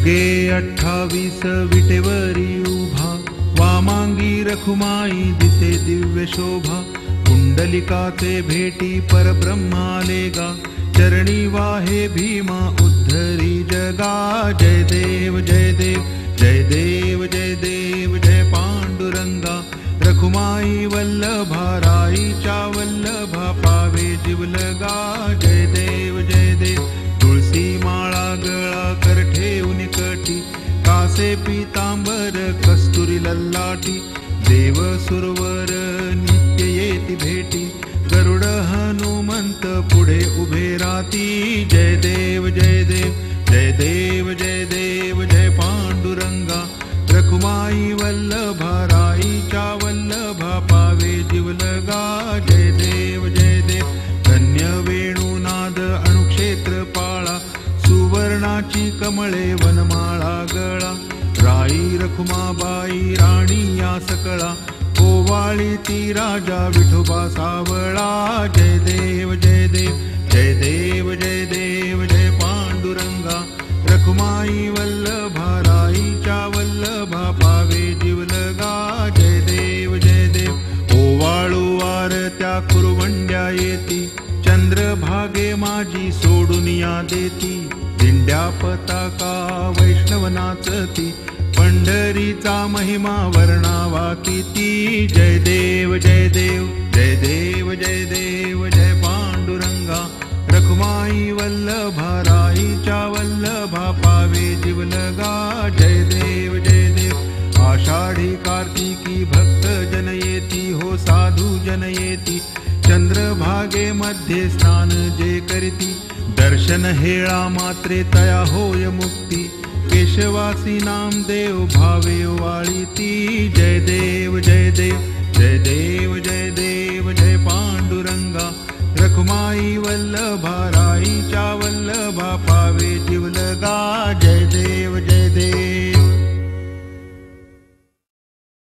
गे 28 विटेवरी उभा, वामांगी रखुमाई दिसे दिव्य शोभा. कुंडलिकाचे भेटी परब्रह्माले गा, चरणी वाहे भीमा उद्धरी जगा. जय देव जय देव जय देव जय देव जय पांडुरंगा. रखुमाई वल्लभा राईच्या वल्लभा, पावे जीवलगा. जय देव जय देव. तुळसी माळा गळा कर ठेवून कटी, कासे पीतांबर कस्तुरी लल्लाटी. देव सुरवर नित्य येती भेटी, गरुड हनुमंत पुढे उभे राती. जय देव जय देव जय देव जय देव जय पांडुरंगा. रखुमाई वल्लभा राईच्या वल्लभा, पावे जीवलगा. जय देव जय देव. धन्य वेणुनाद अणुक्षेत्र पाळा, सुवर्णाची कमळे वनमाळा गळा. राई रखुमाबाई राणी या सकळा, ओवाळी ती राजा विठोबा सावळा. जय देव जय देव जय देव जय देव जय पांडुरंगा. रखुमाई वल्लभा राईच्या वल्लभा, पावे जीवलगा. जय देव जय देव. ओवाळू वारत्या कुरवंड्या येती, चंद्रभागे माझी सोडून या देती. दिंड्या पताका वैष्णव नाचती, पंढरीचा महिमा वर्णावा किती. जय देव जय देव जय देव जय देव जय पांडुरंगा. रखुमाई वल्लभा राईच्या वल्लभा, पावे जीवलगा. जय देव जय देव. आषाढी कार्तिकी भक्त जन येती, हो साधू जन येती. चंद्रभागे मध्ये स्नान जे करीती, दर्शन हेळा मात्रे तया होय मुक्ती. केशवासी नामदेव भावे वाळीती. जय देव जय देव जय देव जय देव जय पांडुरंगा. रखुमाई वल्लभा राईच्या वल्लभा, पावे जीवलगा. जय देव जय देव.